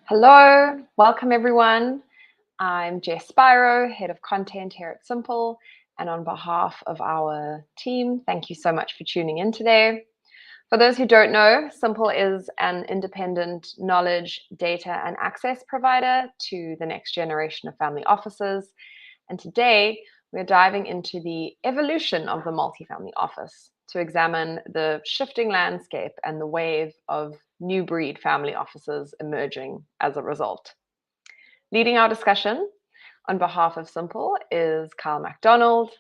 Hello, welcome everyone. I'm Jess Spiro, Head of Content here at Simple, and on behalf of our team, thank you so much for tuning in today. For those who don't know, Simple is an independent knowledge, data, and access provider to the next generation of family offices. And today, we're diving into the evolution of the multifamily office to examine the shifting landscape and the wave of new breed family offices emerging as a result. Leading our discussion on behalf of Simple is Kyle Macdonald.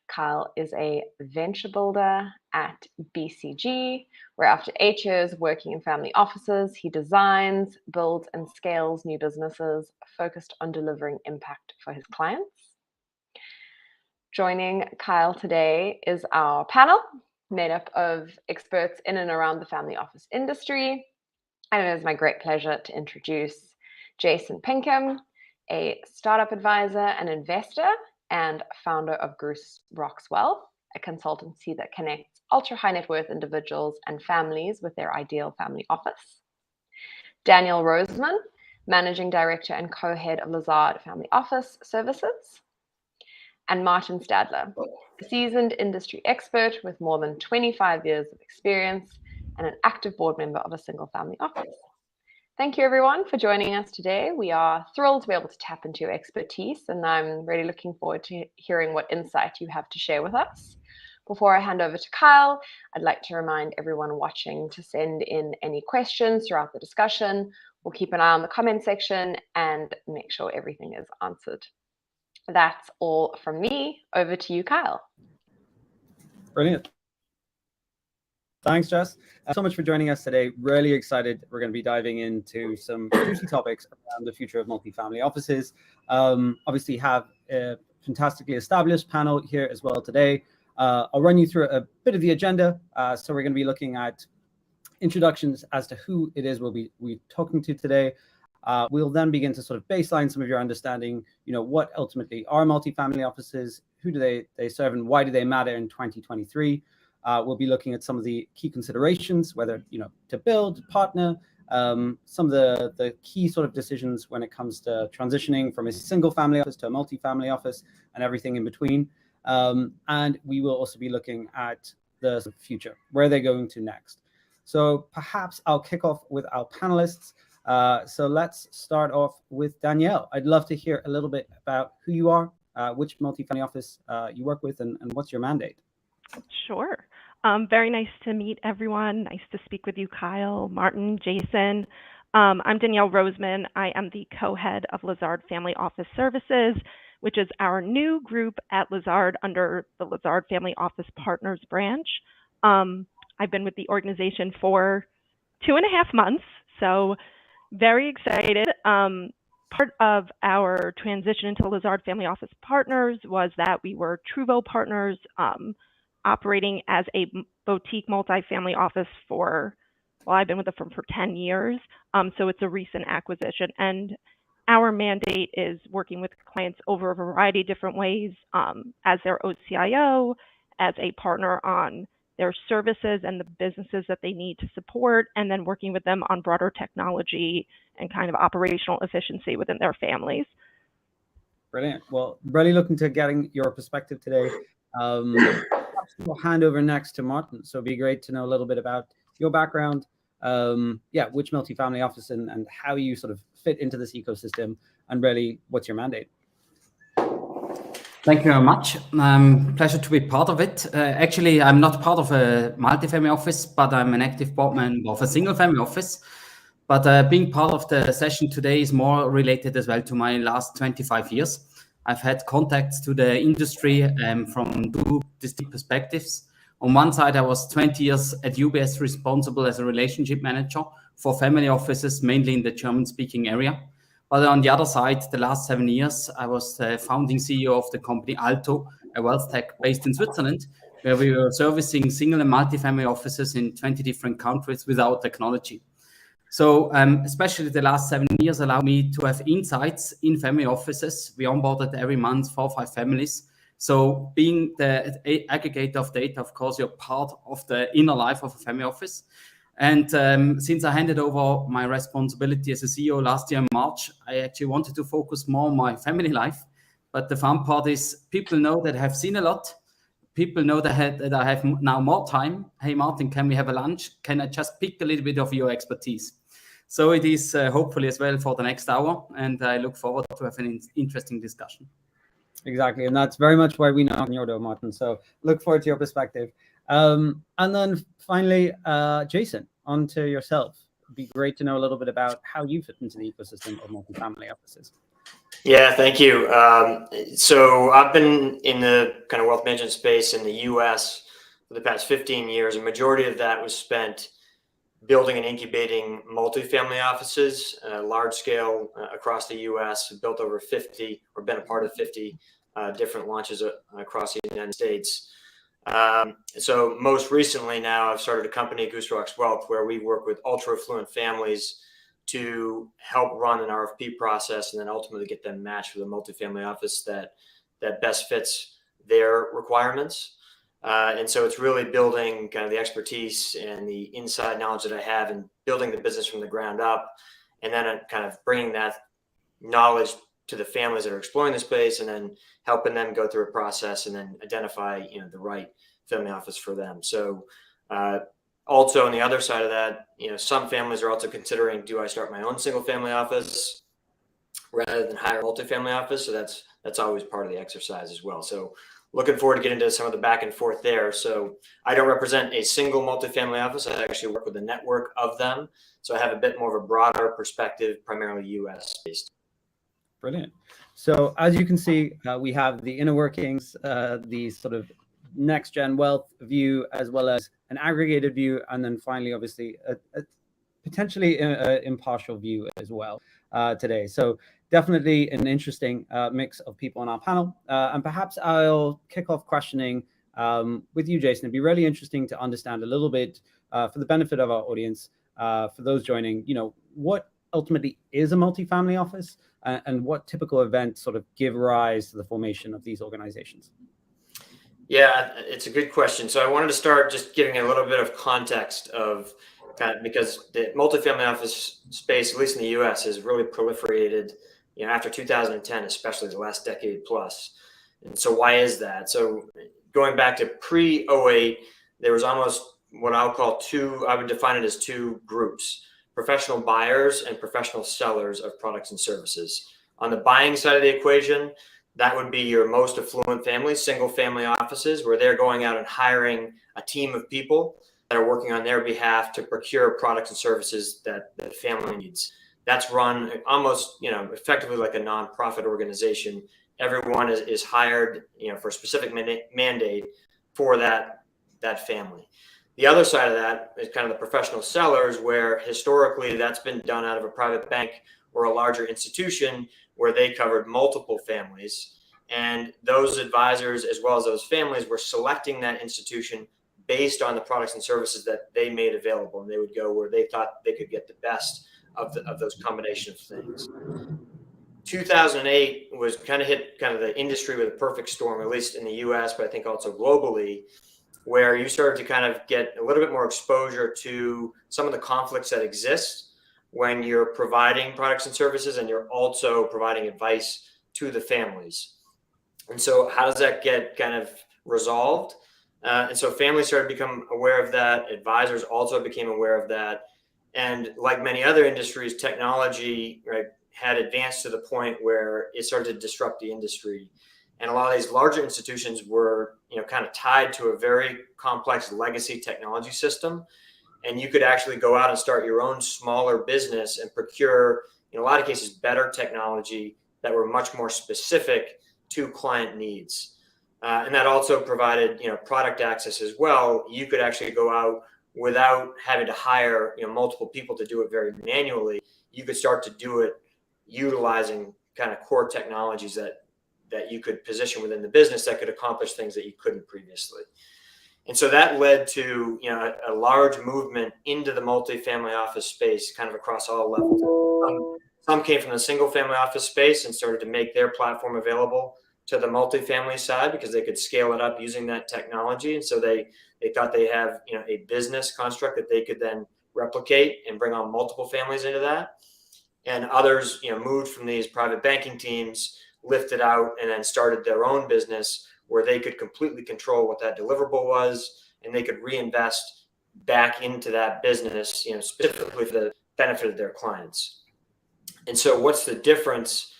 Kyle is a venture builder at BCG, where after 8 years working in family offices, he designs, builds, and scales new businesses focused on delivering impact for his clients. Joining Kyle today is our panel, made up of experts in and around the family office industry. And it is my great pleasure to introduce Jason Pinkham, a startup advisor and investor and founder of Goose Rocks Wealth, a consultancy that connects ultra high net worth individuals and families with their ideal family office. Danielle Roseman, managing director and co-head of Lazard Family Office Services. And Martin Stadler, a seasoned industry expert with more than 25 years of experience and an active board member of a single family office. Thank you everyone for joining us today. We are thrilled to be able to tap into your expertise, and I'm really looking forward to hearing what insight you have to share with us. Before I hand over to Kyle, I'd like to remind everyone watching to send in any questions throughout the discussion. We'll keep an eye on the comment section and make sure everything is answered. That's all from me. Over to you, Kyle. Brilliant. Thanks, Jess. So much for joining us today. Really excited. We're going to be diving into some juicy topics around the future of multifamily offices. Obviously have a fantastically established panel here as well today. I'll run you through a bit of the agenda. So we're going to be looking at introductions as to who it is we'll be talking to today. We'll then begin to sort of baseline some of your understanding, what ultimately are multifamily offices, who do they serve, and why do they matter in 2023? We'll be looking at some of the key considerations, whether, to build, partner, some of the key sort of decisions when it comes to transitioning from a single family office to a multifamily office and everything in between. And we will also be looking at the sort of future, where they're going to next. So perhaps I'll kick off with our panelists. So let's start off with Danielle. I'd love to hear a little bit about who you are, which multifamily office you work with, and what's your mandate. Sure. Very nice to meet everyone. Nice to speak with you, Kyle, Martin, Jason. I'm Danielle Roseman. I am the co-head of Lazard Family Office Services, which is our new group at Lazard under the Lazard Family Office Partners branch. I've been with the organization for 2.5 months, so very excited. Part of our transition into Lazard Family Office Partners was that we were Truvo partners, operating as a boutique multifamily office I've been with the firm for 10 years. So it's a recent acquisition. And our mandate is working with clients over a variety of different ways, as their OCIO, as a partner on their services and the businesses that they need to support, and then working with them on broader technology and kind of operational efficiency within their families. Brilliant. Well, really looking to getting your perspective today. We'll hand over next to Martin. So it'd be great to know a little bit about your background, which multifamily office and how you sort of fit into this ecosystem, and really what's your mandate. Thank you very much. Pleasure to be part of it. Actually, I'm not part of a multifamily office, but I'm an active board member of a single family office. But being part of the session today is more related as well to my last 25 years. I've had contacts to the industry from two distinct perspectives. On one side, I was 20 years at UBS responsible as a relationship manager for family offices, mainly in the German-speaking area. But on the other side, the last 7 years, I was the founding CEO of the company Alto, a wealth tech based in Switzerland, where we were servicing single and multifamily offices in 20 different countries without technology. So especially the last 7 years allowed me to have insights in family offices. We onboarded every month 4 or 5 families. So being the aggregator of data, of course, you're part of the inner life of a family office. And since I handed over my responsibility as a CEO last year in March, I actually wanted to focus more on my family life. But the fun part is people know that I have seen a lot. People know that I have now more time. Hey, Martin, can we have a lunch? Can I just pick a little bit of your expertise? So it is hopefully as well for the next hour. And I look forward to have an interesting discussion. Exactly. And that's very much why we knock on your door, Martin. So look forward to your perspective. And then finally, Jason, on to yourself. It'd be great to know a little bit about how you fit into the ecosystem of multifamily offices. Yeah, thank you. So I've been in the kind of wealth management space in the US for the past 15 years. A majority of that was spent building and incubating multifamily offices, large scale across the US, built over 50 or been a part of 50 different launches across the United States. So most recently now I've started a company, Goose Rocks Wealth, where we work with ultra affluent families to help run an RFP process and then ultimately get them matched with a multifamily office that best fits their requirements. And so it's really building kind of the expertise and the inside knowledge that I have and building the business from the ground up, and then kind of bringing that knowledge to the families that are exploring the space and then helping them go through a process and then identify, the right family office for them. So, also on the other side of that, some families are also considering, do I start my own single family office rather than hire a multifamily office? So that's always part of the exercise as well. So looking forward to getting into some of the back and forth there. So I don't represent a single multifamily office. I actually work with a network of them. So I have a bit more of a broader perspective, primarily US based. Brilliant. So as you can see, we have the inner workings, the sort of next gen wealth view, as well as an aggregated view, and then finally, obviously, a potentially impartial view as well today. So definitely an interesting mix of people on our panel. And perhaps I'll kick off questioning with you, Jason. It'd be really interesting to understand a little bit for the benefit of our audience, for those joining, what ultimately is a multifamily office and what typical events sort of give rise to the formation of these organizations? Yeah, it's a good question. So I wanted to start just giving a little bit of context of because the multifamily office space, at least in the US, has really proliferated, after 2010, especially the last decade plus. And so why is that? So going back to pre-08, there was almost what I'll call I would define it as two groups: professional buyers and professional sellers of products and services. On the buying side of the equation, that would be your most affluent families, single family offices, where they're going out and hiring a team of people that are working on their behalf to procure products and services that the family needs. That's run almost, effectively like a nonprofit organization. Everyone is hired, for a specific mandate for that family. The other side of that is kind of the professional sellers, where historically that's been done out of a private bank or a larger institution where they covered multiple families. And those advisors, as well as those families, were selecting that institution based on the products and services that they made available. And they would go where they thought they could get the best of those combination of things. 2008 was hit the industry with a perfect storm, at least in the US, but I think also globally, where you started to kind of get a little bit more exposure to some of the conflicts that exist when you're providing products and services and you're also providing advice to the families. And so how does that get kind of resolved? And so families started to become aware of that. Advisors also became aware of that. And like many other industries, technology, right, had advanced to the point where it started to disrupt the industry. And a lot of these larger institutions were, kind of tied to a very complex legacy technology system. And you could actually go out and start your own smaller business and procure, in a lot of cases, better technology that were much more specific to client needs. And that also provided, product access as well. You could actually go out without having to hire, multiple people to do it very manually. You could start to do it utilizing kind of core technologies that you could position within the business that could accomplish things that you couldn't previously. And so that led to, a large movement into the multifamily office space kind of across all levels. Some came from the single family office space and started to make their platform available to the multifamily side because they could scale it up using that technology. And so they thought they have, a business construct that they could then replicate and bring on multiple families into that. And others, moved from these private banking teams, lifted out, and then started their own business where they could completely control what that deliverable was, and they could reinvest back into that business, specifically for the benefit of their clients. And so what's the difference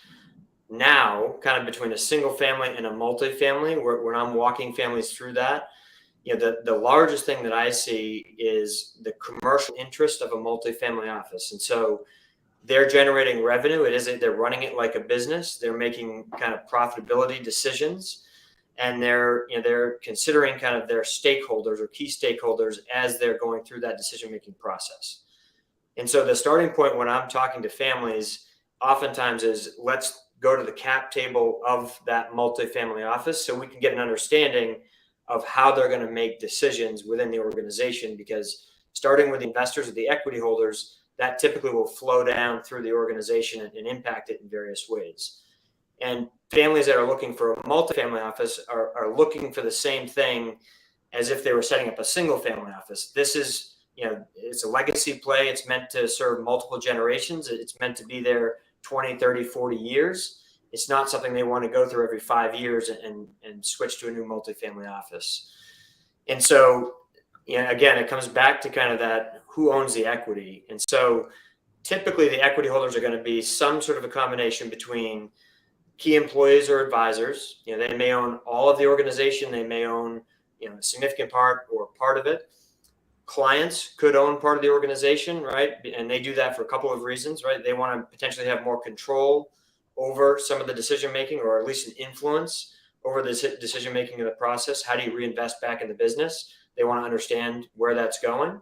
now kind of between a single family and a multifamily, when I'm walking families through that? The largest thing that I see is the commercial interest of a multifamily office. And so they're generating revenue. They're running it like a business. They're making kind of profitability decisions, and they're considering kind of their stakeholders or key stakeholders as they're going through that decision-making process. And so the starting point when I'm talking to families oftentimes is, let's go to the cap table of that multifamily office so we can get an understanding of how they're going to make decisions within the organization, because starting with the investors or the equity holders, that typically will flow down through the organization and impact it in various ways. And families that are looking for a multifamily office are looking for the same thing as if they were setting up a single family office. This is, it's a legacy play. It's meant to serve multiple generations. It's meant to be there 20, 30, 40 years. It's not something they want to go through every 5 years and switch to a new multifamily office. And so, again, it comes back to kind of that, who owns the equity. And so typically the equity holders are going to be some sort of a combination between key employees or advisors. They may own all of the organization. They may own, a significant part or part of it. Clients could own part of the organization, right? And they do that for a couple of reasons, right? They want to potentially have more control over some of the decision-making, or at least an influence over the decision-making of the process. How do you reinvest back in the business? They want to understand where that's going.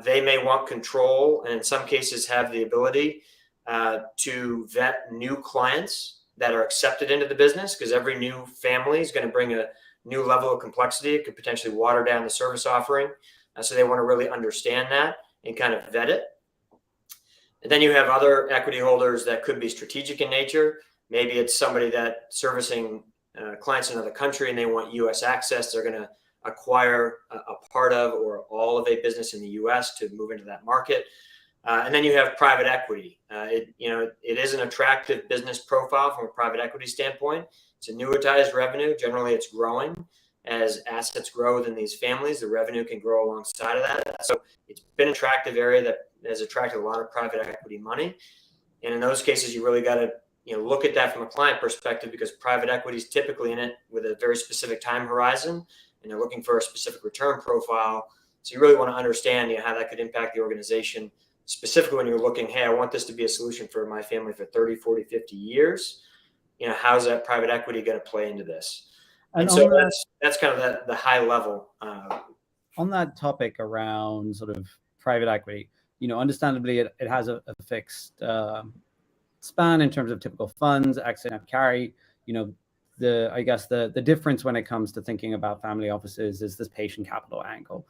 They may want control, and in some cases have the ability to vet new clients that are accepted into the business, because every new family is going to bring a new level of complexity. It could potentially water down the service offering. So they want to really understand that and kind of vet it. And then you have other equity holders that could be strategic in nature. Maybe it's somebody that servicing clients in another country and they want U.S. access. They're going to acquire a part of or all of a business in the U.S. to move into that market. And then you have private equity. It is an attractive business profile from a private equity standpoint. It's annuitized revenue. Generally, it's growing. As assets grow within these families, the revenue can grow alongside of that. So it's been an attractive area that has attracted a lot of private equity money. And in those cases, you really got to look at that from a client perspective, because private equity is typically in it with a very specific time horizon, and they're looking for a specific return profile. So you really want to understand how that could impact the organization, specifically when you're looking, hey, I want this to be a solution for my family for 30, 40, 50 years. How's that private equity going to play into this? And so that's kind of the high level. On that topic around sort of private equity, understandably, it has a fixed span in terms of typical funds, exit and carry. I guess the difference when it comes to thinking about family offices is this patient capital angle.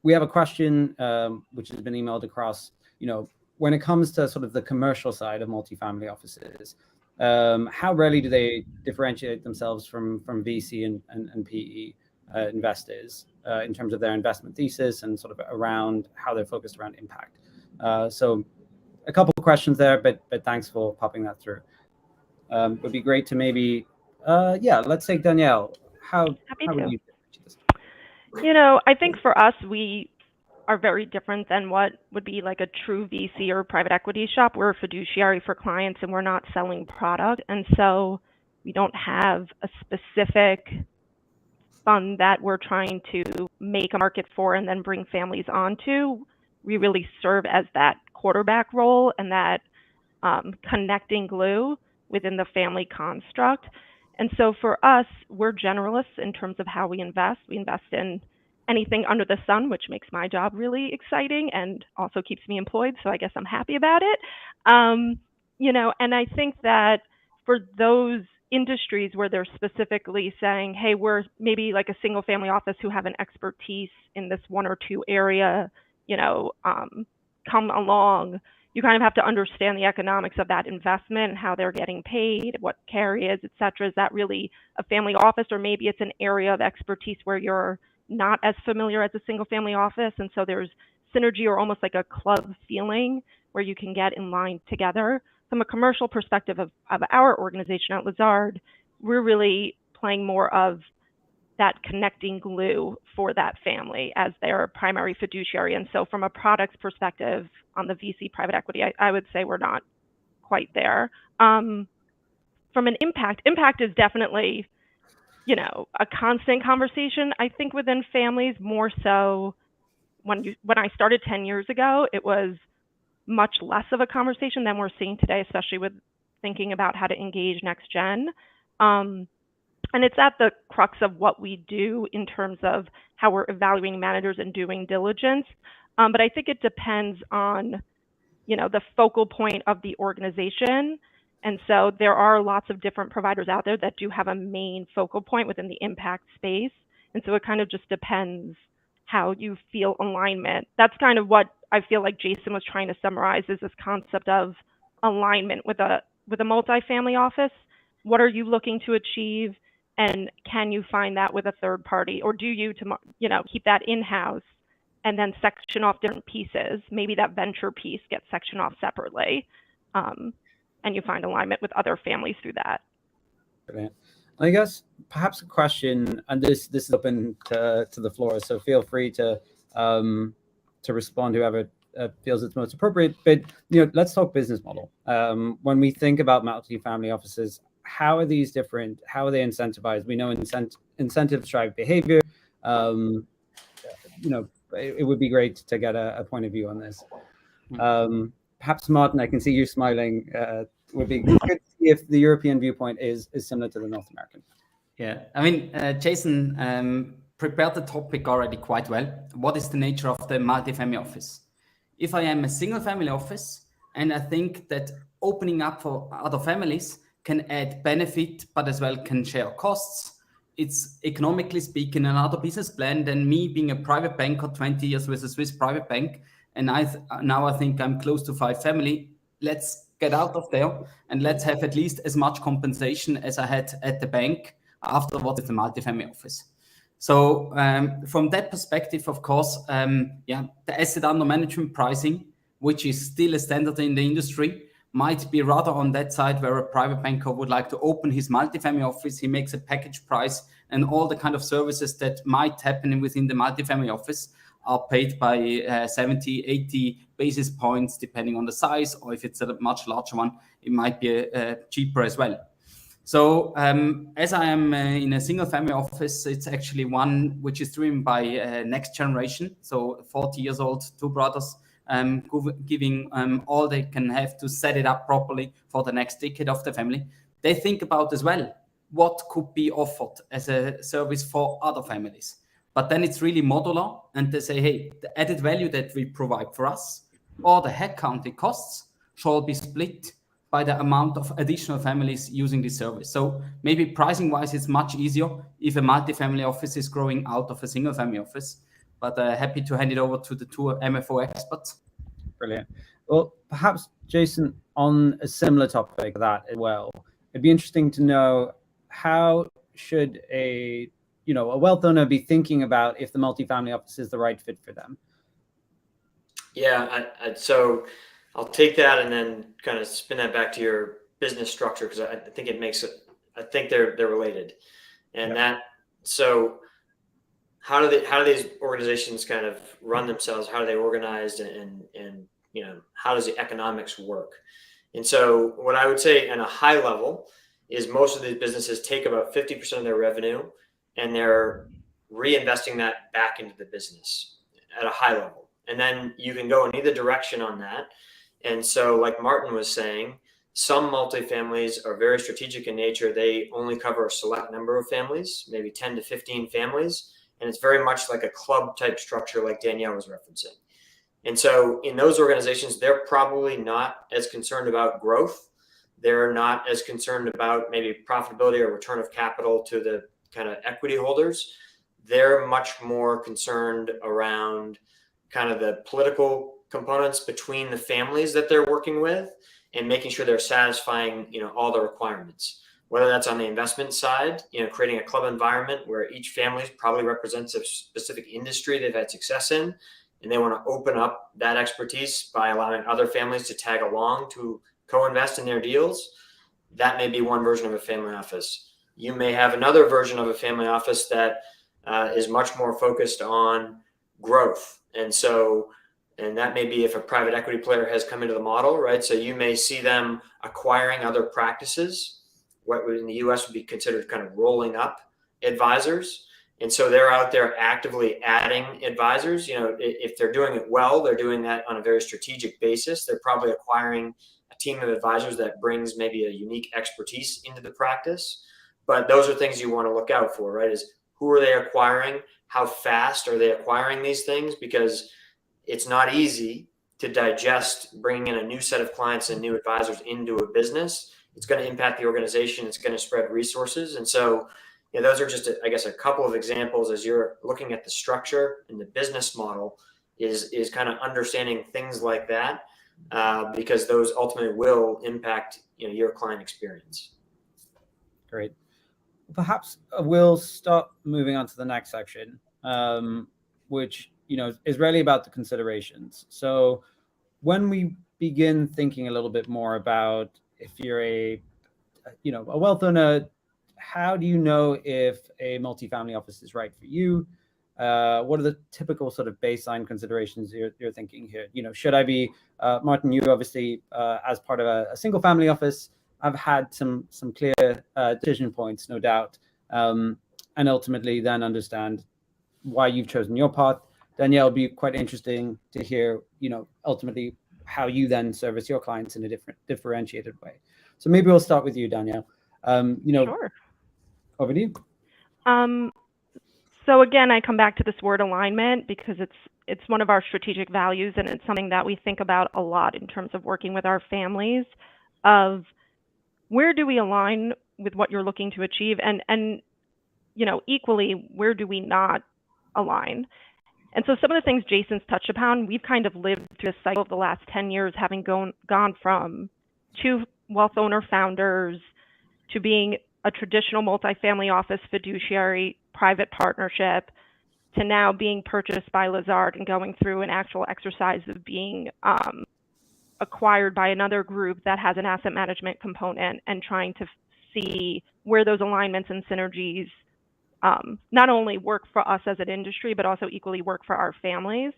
We have a question which has been emailed across. When it comes to sort of the commercial side of multifamily offices, how rarely do they differentiate themselves from VC and PE investors in terms of their investment thesis and sort of around how they're focused around impact? So a couple of questions there, but thanks for popping that through. It would be great to maybe, let's take Danielle. How would you this? I think for us, we are very different than what would be like a true VC or private equity shop. We're a fiduciary for clients, and we're not selling product. And so we don't have a specific fund that we're trying to make a market for and then bring families onto. We really serve as that quarterback role and that connecting glue within the family construct. And so for us, we're generalists in terms of how we invest. We invest in anything under the sun, which makes my job really exciting and also keeps me employed. So I guess I'm happy about it. And I think that for those industries where they're specifically saying, hey, we're maybe like a single family office who have an expertise in this one or two area, come along. You kind of have to understand the economics of that investment and how they're getting paid, what carry is, et cetera. Is that really a family office, or maybe it's an area of expertise where you're not as familiar as a single family office, and so there's synergy or almost like a club feeling where you can get in line together. From a commercial perspective of our organization at Lazard, we're really playing more of that connecting glue for that family as their primary fiduciary. And so from a products perspective on the VC private equity, I would say we're not quite there. From an impact is definitely, a constant conversation. I think within families more so when I started 10 years ago, it was much less of a conversation than we're seeing today, especially with thinking about how to engage next gen. And it's at the crux of what we do in terms of how we're evaluating managers and doing diligence. But I think it depends on, the focal point of the organization. And so there are lots of different providers out there that do have a main focal point within the impact space. And so it kind of just depends how you feel alignment. That's kind of what I feel like Jason was trying to summarize, is this concept of alignment with a multifamily office. What are you looking to achieve? And can you find that with a third party, or do you keep that in-house and then section off different pieces? Maybe that venture piece gets sectioned off separately, and you find alignment with other families through that. Brilliant. I guess perhaps a question, and this is open to the floor, so feel free to respond, whoever feels it's most appropriate. But let's talk business model. When we think about multifamily offices, how are these different? How are they incentivized? We know incentives drive behavior. It would be great to get a point of view on this. Perhaps Martin, I can see you smiling. Would be good to see if the European viewpoint is similar to the North American. Yeah, I mean, Jason prepared the topic already quite well. What is the nature of the multifamily office? If I am a single family office and I think that opening up for other families can add benefit, but as well can share costs, it's economically speaking another business plan than me being a private banker 20 years with a Swiss private bank. And now I think I'm close to 5 family. Let's get out of there and let's have at least as much compensation as I had at the bank afterwards at the multifamily office. So from that perspective, of course, the asset under management pricing, which is still a standard in the industry, might be rather on that side where a private banker would like to open his multifamily office. He makes a package price, and all the kind of services that might happen within the multifamily office are paid by 70, 80 basis points, depending on the size, or if it's a much larger one, it might be cheaper as well. So as I am in a single family office, it's actually one which is driven by next generation. So 40 years old, 2 brothers, giving all they can have to set it up properly for the next decade of the family. They think about as well what could be offered as a service for other families. But then it's really modular, and they say, hey, the added value that we provide for us or the headcount it costs shall be split by the amount of additional families using this service. So maybe pricing wise, it's much easier if a multifamily office is growing out of a single family office. But happy to hand it over to the 2 MFO experts. Brilliant. Well, perhaps Jason, on a similar topic that as well, it'd be interesting to know how should a wealth owner be thinking about if the multifamily office is the right fit for them? Yeah, so I'll take that and then kind of spin that back to your business structure, because I think it makes it. I think they're related, and so how do these organizations kind of run themselves? How are they organized, and how does the economics work? And so what I would say on a high level is most of these businesses take about 50% of their revenue and they're reinvesting that back into the business at a high level. And then you can go in either direction on that. And so like Martin was saying, some multifamilies are very strategic in nature. They only cover a select number of families, maybe 10 to 15 families. And it's very much like a club type structure like Danielle was referencing. And so in those organizations, they're probably not as concerned about growth. They're not as concerned about maybe profitability or return of capital to the kind of equity holders. They're much more concerned around kind of the political components between the families that they're working with and making sure they're satisfying, all the requirements, whether that's on the investment side, creating a club environment where each family probably represents a specific industry they've had success in, and they want to open up that expertise by allowing other families to tag along to co-invest in their deals, that may be one version of a family office. You may have another version of a family office that is much more focused on growth. And that may be if a private equity player has come into the model, right? So you may see them acquiring other practices, what in the US would be considered kind of rolling up advisors. And so they're out there actively adding advisors. You know, if they're doing it well, they're doing that on a very strategic basis. They're probably acquiring a team of advisors that brings maybe a unique expertise into the practice. But those are things you want to look out for, right? Is who are they acquiring? How fast are they acquiring these things? Because it's not easy to digest bringing in a new set of clients and new advisors into a business. It's going to impact the organization. It's going to spread resources. And so, you know, those are just, I guess, a couple of examples as you're looking at the structure and the business model is kind of understanding things like that, because those ultimately will impact, you know, your client experience. Great. Perhaps we'll start moving on to the next section, which, you know, is really about the considerations. So when we begin thinking a little bit more about if you're a wealth owner, how do you know if a multifamily office is right for you? What are the typical sort of baseline considerations you're thinking here? You know, should I be, Martin, you obviously, as part of a single family office, I've had some clear decision points, no doubt, and ultimately then understand why you've chosen your path. Danielle, it'd be quite interesting to hear, you know, ultimately how you then service your clients in a differentiated way. So maybe we'll start with you, Danielle. You know, Sure. Over to you. So again, I come back to this word alignment because it's one of our strategic values, and it's something that we think about a lot in terms of working with our families of where do we align with what you're looking to achieve, and you know, equally, where do we not align? And so some of the things Jason's touched upon, we've kind of lived through a cycle of the last 10 years, having gone from two wealth owner founders to being a traditional multifamily office fiduciary private partnership to now being purchased by Lazard and going through an actual exercise of being acquired by another group that has an asset management component, and trying to see where those alignments and synergies not only work for us as an industry, but also equally work for our families.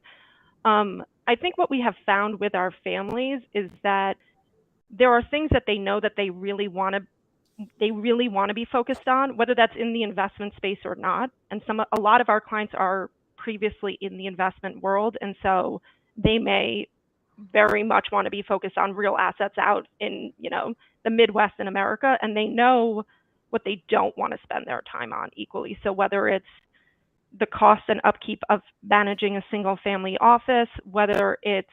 I think what we have found with our families is that there are things that they know that they really want to be focused on, whether that's in the investment space or not. And a lot of our clients are previously in the investment world, and so they may very much want to be focused on real assets out in, you know, the Midwest in America, and they know what they don't want to spend their time on equally. So whether it's the cost and upkeep of managing a single family office, whether it's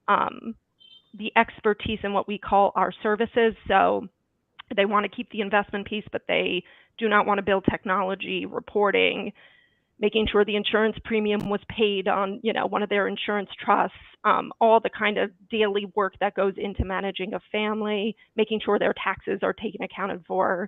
the expertise in what we call our services. So they want to keep the investment piece, but they do not want to build technology, reporting, making sure the insurance premium was paid on, you know, one of their insurance trusts, all the kind of daily work that goes into managing a family, making sure their taxes are taken accounted for,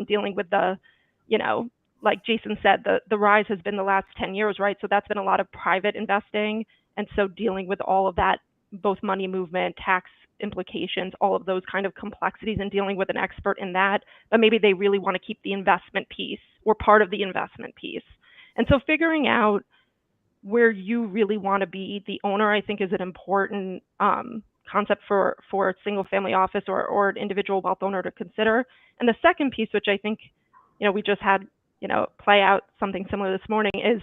dealing with the, you know, like Jason said, the rise has been the last 10 years, right? So that's been a lot of private investing. And so dealing with all of that, both money movement, tax implications, all of those kind of complexities, and dealing with an expert in that, but maybe they really want to keep the investment piece or part of the investment piece. And so figuring out where you really want to be the owner, I think, is an important concept for a single family office or an individual wealth owner to consider. And the second piece, which I think, you know, we just had, you know, play out something similar this morning, is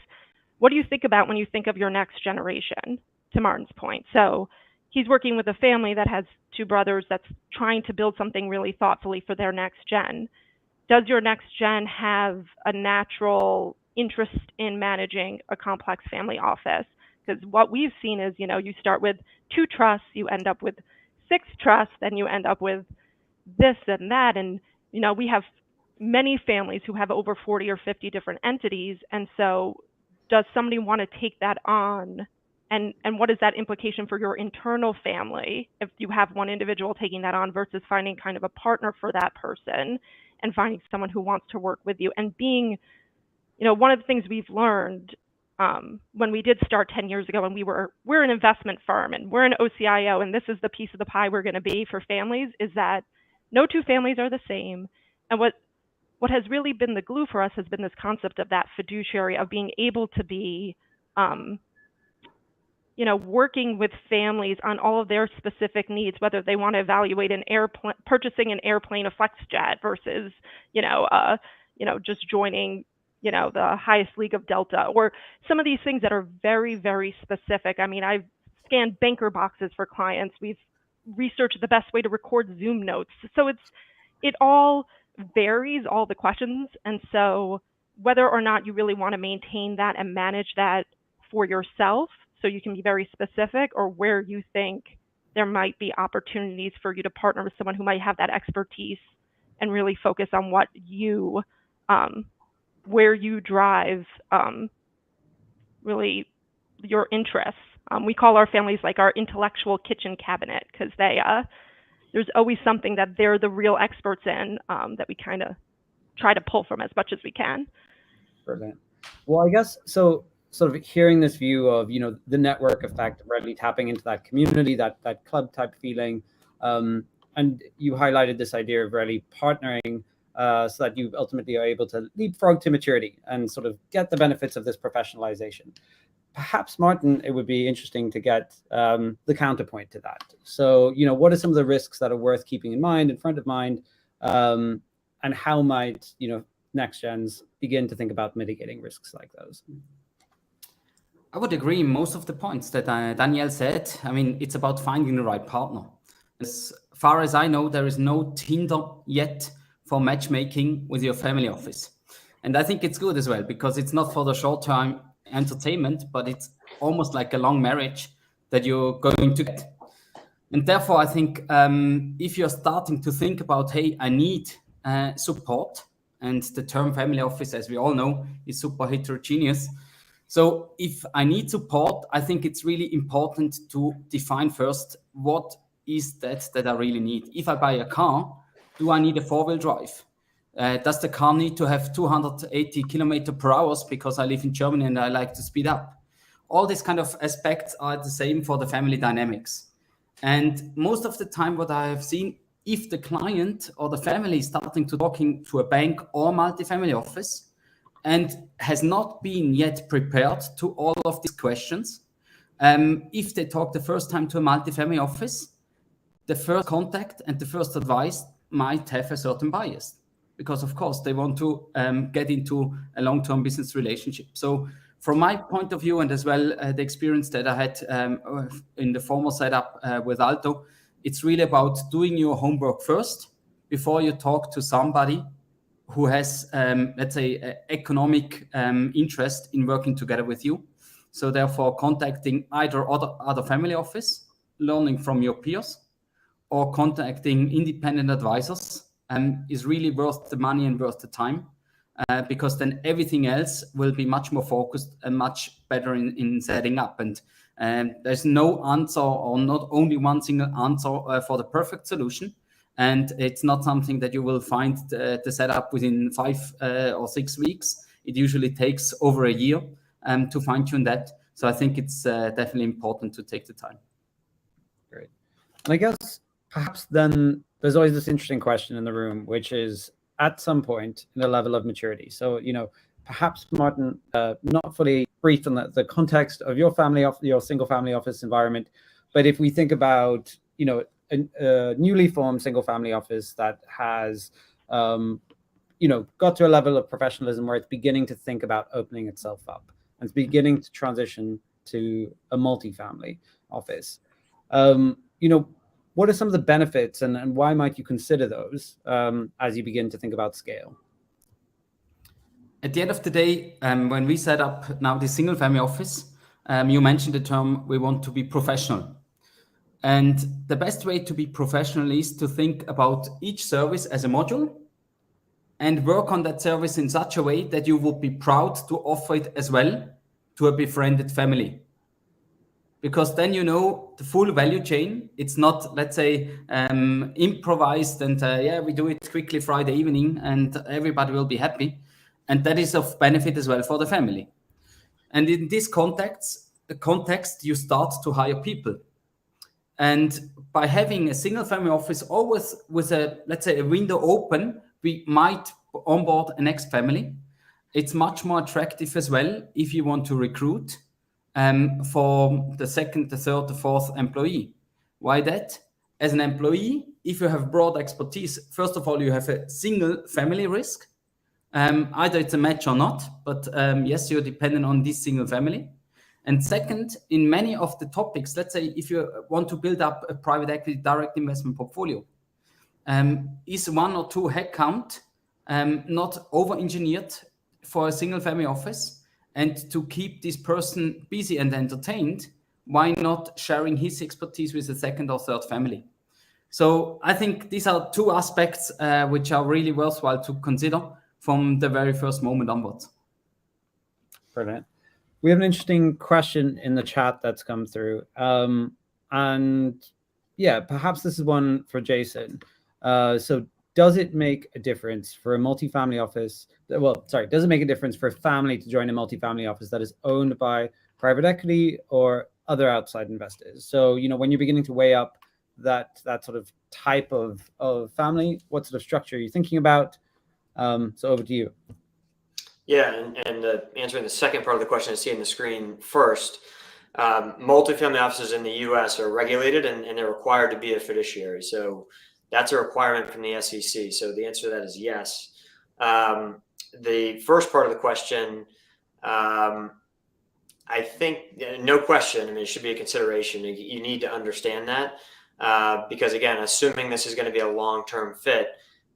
what do you think about when you think of your next generation, to Martin's point? So he's working with a family that has two brothers that's trying to build something really thoughtfully for their next gen. Does your next gen have a natural interest in managing a complex family office? Because what we've seen is, you know, you start with 2 trusts, you end up with 6 trusts, then you end up with this and that. And, you know, we have many families who have over 40 or 50 different entities. And so does somebody want to take that on? And what is that implication for your internal family if you have one individual taking that on versus finding kind of a partner for that person and finding someone who wants to work with you? And being, you know, one of the things we've learned when we did start 10 years ago, and we're an investment firm and we're an OCIO, and this is the piece of the pie we're going to be for families, is that no two families are the same. And what has really been the glue for us has been this concept of that fiduciary, of being able to be, working with families on all of their specific needs, whether they want to evaluate purchasing an airplane, a FlexJet, versus, just joining, the highest league of Delta, or some of these things that are very, very specific. I mean, I've scanned banker boxes for clients. We've researched the best way to record Zoom notes. So it all varies, all the questions. And so whether or not you really want to maintain that and manage that for yourself, so you can be very specific, or where you think there might be opportunities for you to partner with someone who might have that expertise and really focus on what you, where you drive really your interests. We call our families like our intellectual kitchen cabinet, because there's always something that they're the real experts in, that we kind of try to pull from as much as we can. Brilliant. Well, I guess so. Sort of hearing this view of, the network effect, really tapping into that community, that club type feeling, and you highlighted this idea of really partnering, so that you ultimately are able to leapfrog to maturity and sort of get the benefits of this professionalization. Perhaps, Martin, it would be interesting to get the counterpoint to that. So, what are some of the risks that are worth keeping in mind, in front of mind, and how might, next gens begin to think about mitigating risks like those? I would agree most of the points that Danielle said. I mean, it's about finding the right partner. As far as I know, there is no Tinder yet for matchmaking with your family office. And I think it's good as well, because it's not for the short-term entertainment, but it's almost like a long marriage that you're going to get. And therefore, I think if you're starting to think about, hey, I need support, and the term family office, as we all know, is super heterogeneous. So if I need support, I think it's really important to define first, what is that I really need? If I buy a car, do I need a 4-wheel drive? Does the car need to have 280 kilometers per hour because I live in Germany and I like to speed up? All these kind of aspects are the same for the family dynamics. And most of the time, what I have seen, if the client or the family is starting to talking to a bank or multifamily office, and has not been yet prepared to all of these questions, if they talk the first time to a multifamily office, the first contact and the first advice might have a certain bias, because of course they want to get into a long-term business relationship. So from my point of view, and as well the experience that I had in the former setup with Alto, it's really about doing your homework first before you talk to somebody who has, let's say, economic interest in working together with you. So therefore, contacting either other family office, learning from your peers, or contacting independent advisors is really worth the money and worth the time, because then everything else will be much more focused and much better in setting up. And there's no answer, or not only one single answer for the perfect solution. And it's not something that you will find the setup within 5 or 6 weeks. It usually takes over a year to fine tune that. So I think it's definitely important to take the time. Great. And I guess perhaps then there's always this interesting question in the room, which is at some point in the level of maturity. So, perhaps Martin, not fully briefed on the context of your single family office environment, but if we think about, a newly formed single family office that has, got to a level of professionalism where it's beginning to think about opening itself up and it's beginning to transition to a multifamily office. What are some of the benefits and why might you consider those as you begin to think about scale? At the end of the day, when we set up now the single family office, you mentioned the term, we want to be professional. And the best way to be professional is to think about each service as a module and work on that service in such a way that you would be proud to offer it as well to a befriended family. Because then the full value chain. It's not, let's say, improvised and we do it quickly Friday evening and everybody will be happy. And that is of benefit as well for the family. And in this context, you start to hire people. And by having a single family office always with a, let's say, a window open, we might onboard a next family. It's much more attractive as well if you want to recruit for the second, the third, the fourth employee. Why that? As an employee, if you have broad expertise, first of all, you have a single family risk. Either it's a match or not, but yes, you're dependent on this single family. And second, in many of the topics, let's say if you want to build up a private equity direct investment portfolio, is 1 or 2 headcount not over-engineered for a single family office? And to keep this person busy and entertained, why not sharing his expertise with a second or third family? So I think these are 2 aspects which are really worthwhile to consider from the very first moment onwards. Brilliant. We have an interesting question in the chat that's come through. And yeah, perhaps this is one for Jason. So does it make a difference for a multifamily office? Well, sorry, does it make a difference for a family to join a multifamily office that is owned by private equity or other outside investors? So, you know, when you're beginning to weigh up that sort of type of family, what sort of structure are you thinking about? So over to you. Yeah, and answering the second part of the question I see on the screen first, multifamily offices in the U.S. are regulated and they're required to be a fiduciary. So that's a requirement from the SEC. So the answer to that is yes. The first part of the question, I think, no question, I mean, it should be a consideration. You need to understand that because, again, assuming this is going to be a long-term fit,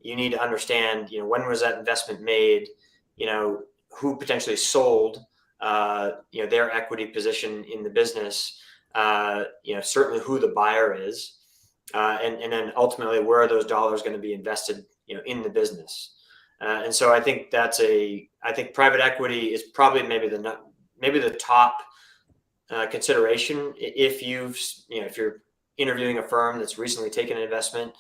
you need to understand, you know, when was that investment made? You know, who potentially sold, you know, their equity position in the business, you know, certainly who the buyer is, and then ultimately where are those dollars going to be invested, you know, in the business. And so I think I think private equity is probably maybe the top consideration if if you're interviewing a firm that's recently taken an investment.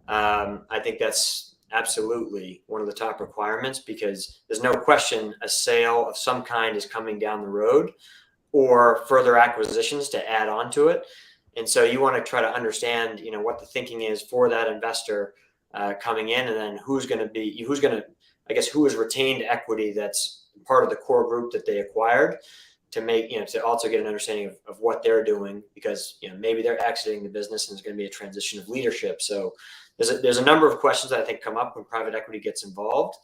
I think that's absolutely one of the top requirements because there's no question a sale of some kind is coming down the road or further acquisitions to add on to it. And so you want to try to understand, you know, what the thinking is for that investor coming in, and then who is retained equity that's part of the core group that they acquired to make, you know, to also get an understanding of what they're doing because, you know, maybe they're exiting the business and there's going to be a transition of leadership. So there's a number of questions that I think come up when private equity gets involved.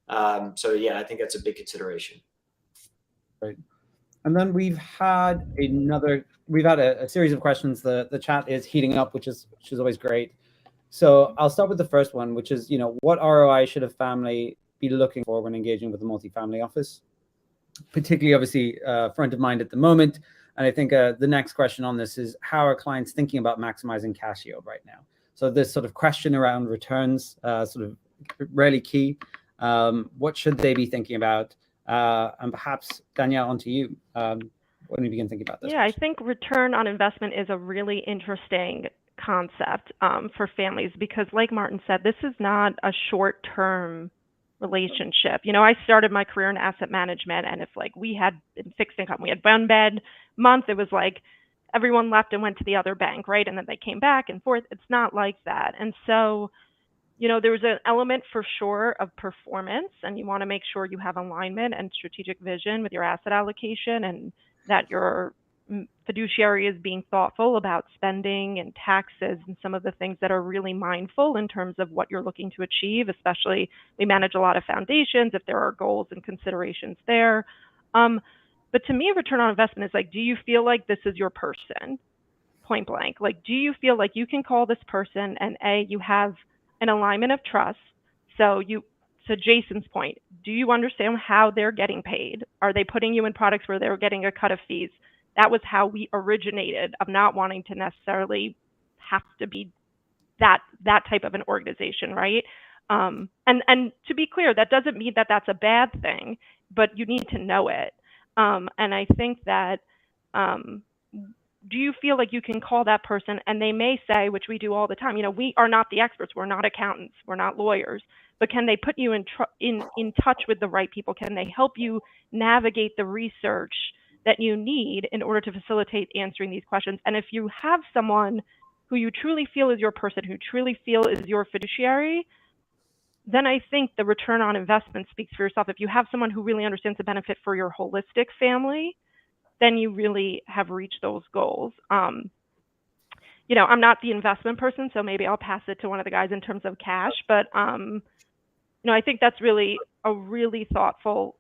So yeah, I think that's a big consideration. Right. And then we've had a series of questions. The chat is heating up, which is always great. So I'll start with the first one, which is, you know, what ROI should a family be looking for when engaging with a multifamily office? Particularly, obviously, front of mind at the moment. And I think the next question on this is, how are clients thinking about maximizing cash yield right now? So this sort of question around returns, sort of really key. What should they be thinking about? And perhaps, Danielle, onto you. When we begin thinking about this. Yeah, I think return on investment is a really interesting concept for families because, like Martin said, this is not a short-term relationship. You know, I started my career in asset management, and if like we had in fixed income, we had one bad month, it was like everyone left and went to the other bank, right? And then they came back and forth. It's not like that. And so, you know, there's an element for sure of performance, and you want to make sure you have alignment and strategic vision with your asset allocation and that your fiduciary is being thoughtful about spending and taxes and some of the things that are really mindful in terms of what you're looking to achieve, especially we manage a lot of foundations if there are goals and considerations there. But to me, return on investment is like, do you feel like this is your person? Point blank. Like, do you feel like you can call this person and you have an alignment of trust? So to Jason's point, do you understand how they're getting paid? Are they putting you in products where they're getting a cut of fees? That was how we originated, of not wanting to necessarily have to be that type of an organization, right? And to be clear, that doesn't mean that that's a bad thing, but you need to know it. And I think that, do you feel like you can call that person and they may say, which we do all the time, you know, we are not the experts, we're not accountants, we're not lawyers, but can they put you in touch with the right people? Can they help you navigate the research that you need in order to facilitate answering these questions? And if you have someone who you truly feel is your person, who truly feel is your fiduciary, then I think the return on investment speaks for yourself. If you have someone who really understands the benefit for your holistic family, then you really have reached those goals. You know, I'm not the investment person, so maybe I'll pass it to one of the guys in terms of cash, but you know, I think that's really a really thoughtful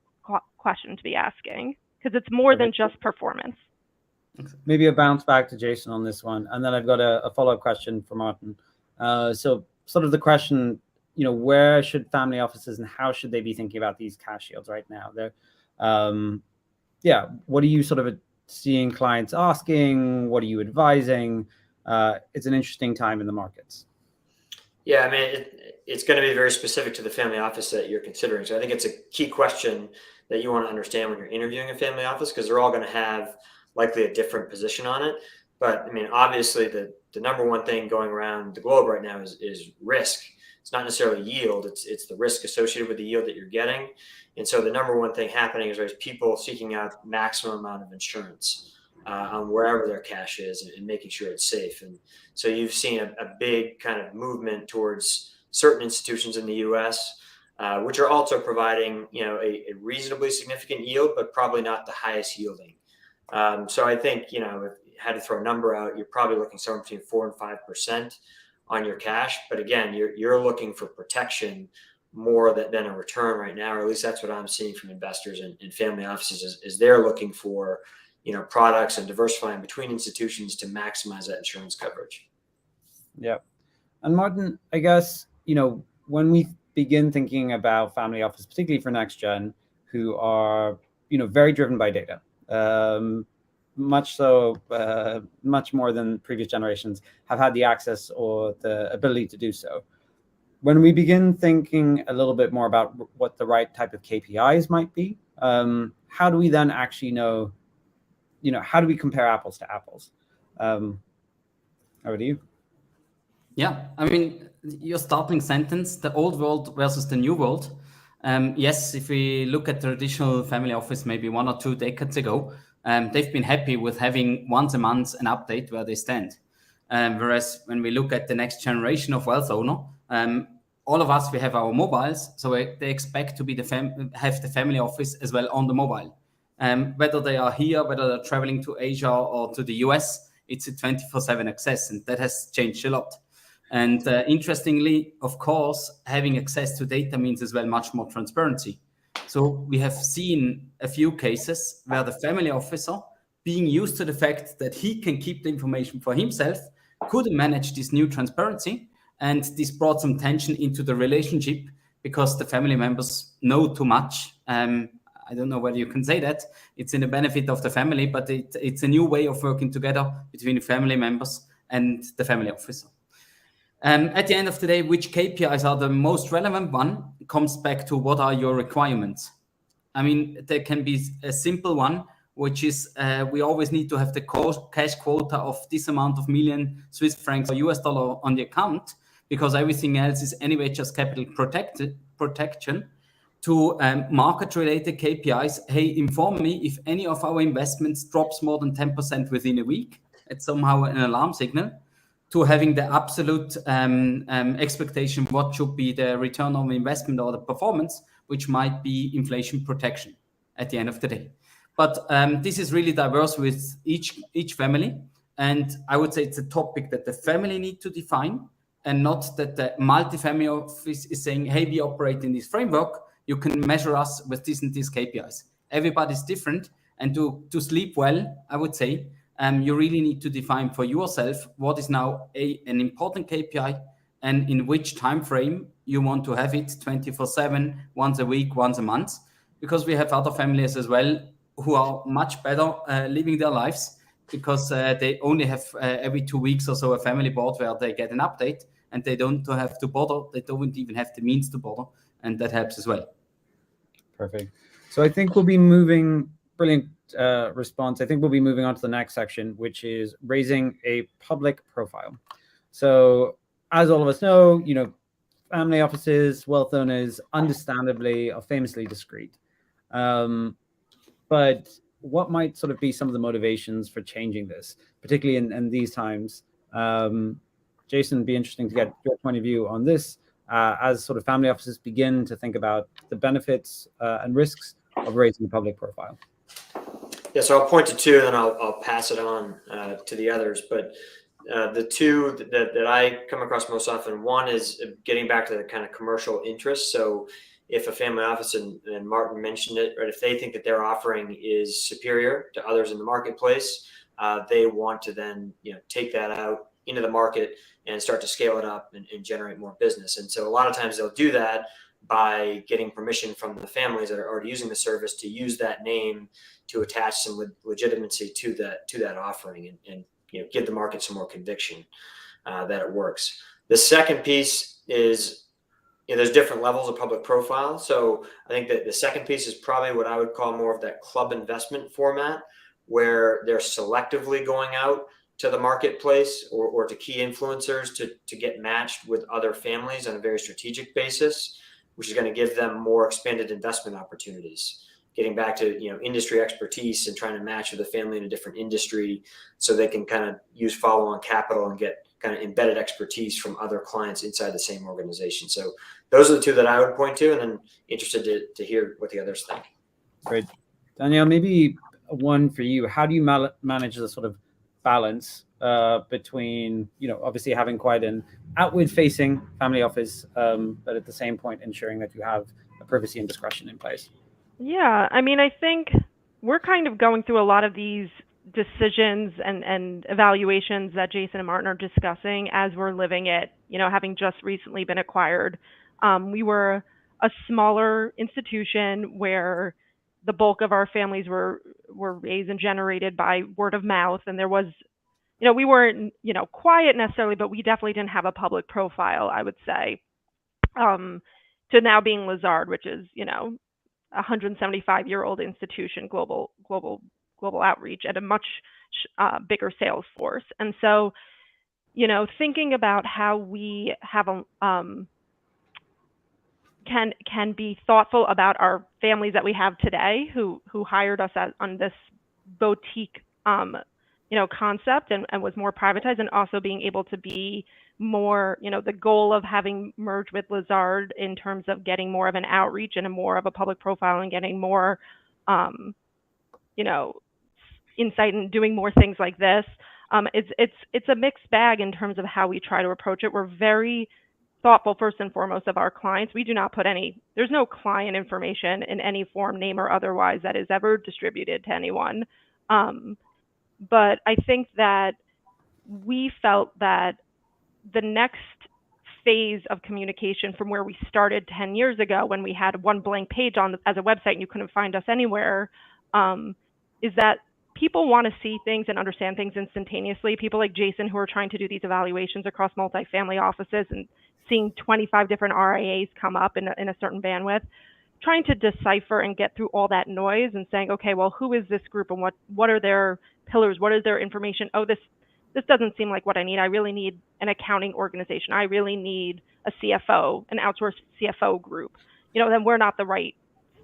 question to be asking, because it's more than just performance. Maybe a bounce back to Jason on this one, and then I've got a follow-up question for Martin. So sort of the question, you know, where should family offices and how should they be thinking about these cash yields right now? They're, yeah, what are you sort of seeing clients asking? What are you advising? It's an interesting time in the markets. Yeah, I mean, it's going to be very specific to the family office that you're considering. So I think it's a key question that you want to understand when you're interviewing a family office, because they're all going to have likely a different position on it. But I mean, obviously the number one thing going around the globe right now is risk. It's not necessarily yield. It's the risk associated with the yield that you're getting. And so the number one thing happening is there's people seeking out maximum amount of insurance on wherever their cash is and making sure it's safe. And so you've seen a big kind of movement towards certain institutions in the U.S., which are also providing, you know, a reasonably significant yield, but probably not the highest yielding. So I think, you know, if you had to throw a number out, you're probably looking somewhere between 4 and 5% on your cash. But again, you're looking for protection more than a return right now, or at least that's what I'm seeing from investors and family offices is they're looking for, you know, products and diversifying between institutions to maximize that insurance coverage. Yeah. And Martin, I guess, you know, when we begin thinking about family office, particularly for next gen, who are, you know, very driven by data, much more than previous generations have had the access or the ability to do so. When we begin thinking a little bit more about what the right type of KPIs might be, how do we then actually know, you know, how do we compare apples to apples? Over to you. Yeah, I mean, your starting sentence, the old world versus the new world. Yes, if we look at the traditional family office maybe 1 or 2 decades ago, they've been happy with having once a month an update where they stand. Whereas when we look at the next generation of wealth owner, all of us, we have our mobiles, so they expect to be have the family office as well on the mobile. Whether they are here, whether they're traveling to Asia or to the US, it's a 24/7 access, and that has changed a lot. And interestingly, of course, having access to data means as well much more transparency. So we have seen a few cases where the family officer, being used to the fact that he can keep the information for himself, could manage this new transparency. And this brought some tension into the relationship because the family members know too much. I don't know whether you can say that. It's in the benefit of the family, but it's a new way of working together between the family members and the family officer. At the end of the day, which KPIs are the most relevant one comes back to what are your requirements. I mean, there can be a simple one, which is we always need to have the cash quota of this amount of million Swiss francs or US dollar on the account, because everything else is anyway just capital protection. To market-related KPIs, hey, inform me if any of our investments drops more than 10% within a week. It's somehow an alarm signal. To having the absolute expectation, what should be the return on investment or the performance, which might be inflation protection at the end of the day. But this is really diverse with each family. And I would say it's a topic that the family need to define, and not that the multi-family office is saying, hey, we operate in this framework. You can measure us with this and these KPIs. Everybody's different. And to sleep well, I would say, you really need to define for yourself what is now an important KPI and in which time frame you want to have it 24/7, once a week, once a month, because we have other families as well who are much better living their lives because they only have every 2 weeks or so a family board where they get an update and they don't have to bother. They don't even have the means to bother, and that helps as well. Perfect. So I think we'll be moving, brilliant response. I think we'll be moving on to the next section, which is raising a public profile. So as all of us know, you know, family offices, wealth owners, understandably, are famously discreet. But what might sort of be some of the motivations for changing this, particularly in these times? Jason, it'd be interesting to get your point of view on this as sort of family offices begin to think about the benefits and risks of raising a public profile. Yeah, so I'll point to two, and then I'll pass it on to the others. But the two that I come across most often, one is getting back to the kind of commercial interest. So if a family office, and Martin mentioned it, right, if they think that their offering is superior to others in the marketplace, they want to then take that out into the market and start to scale it up and generate more business. And so a lot of times they'll do that by getting permission from the families that are already using the service to use that name to attach some legitimacy to that offering and give the market some more conviction that it works. The second piece is there's different levels of public profile. So I think that the second piece is probably what I would call more of that club investment format, where they're selectively going out to the marketplace or to key influencers to get matched with other families on a very strategic basis, which is going to give them more expanded investment opportunities. Getting back to industry expertise and trying to match with a family in a different industry so they can kind of use follow-on capital and get kind of embedded expertise from other clients inside the same organization. So those are the two that I would point to, and then interested to hear what the others think. Great. Danielle, maybe one for you. How do you manage the sort of balance between, obviously having quite an outward-facing family office, but at the same point ensuring that you have a privacy and discretion in place? Yeah, I mean, I think we're kind of going through a lot of these decisions and evaluations that Jason and Martin are discussing as we're living it, having just recently been acquired. We were a smaller institution where the bulk of our families were raised and generated by word of mouth. And there was, we weren't, quiet necessarily, but we definitely didn't have a public profile, I would say, to now being Lazard, which is, 175-year-old institution, global outreach at a much bigger sales force. And so, thinking about how we have can be thoughtful about our families that we have today who hired us on this boutique concept and was more privatized, and also being able to be more, the goal of having merged with Lazard in terms of getting more of an outreach and more of a public profile and getting more, insight and doing more things like this. It's a mixed bag in terms of how we try to approach it. We're very thoughtful first and foremost of our clients. We do not put there's no client information in any form, name or otherwise, that is ever distributed to anyone. But I think that we felt that the next phase of communication from where we started 10 years ago, when we had one blank page as a website and you couldn't find us anywhere, is that people want to see things and understand things instantaneously. People like Jason, who are trying to do these evaluations across multifamily offices and seeing 25 different RIAs come up in a certain bandwidth, trying to decipher and get through all that noise and saying, okay, well, who is this group and what are their pillars? What is their information? Oh, this doesn't seem like what I need. I really need an accounting organization. I really need a CFO, an outsourced CFO group. Then we're not the right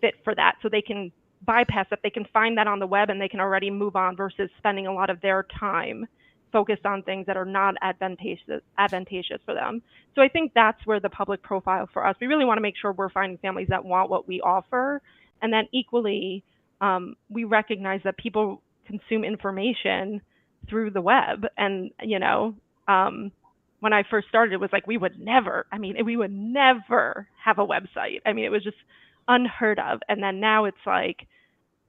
fit for that. So they can bypass that. They can find that on the web and they can already move on versus spending a lot of their time focused on things that are not advantageous for them. So I think that's where the public profile for us, we really want to make sure we're finding families that want what we offer. And then equally, we recognize that people consume information through the web. And, when I first started, it was like, we would never have a website. It was just unheard of. And then now it's like,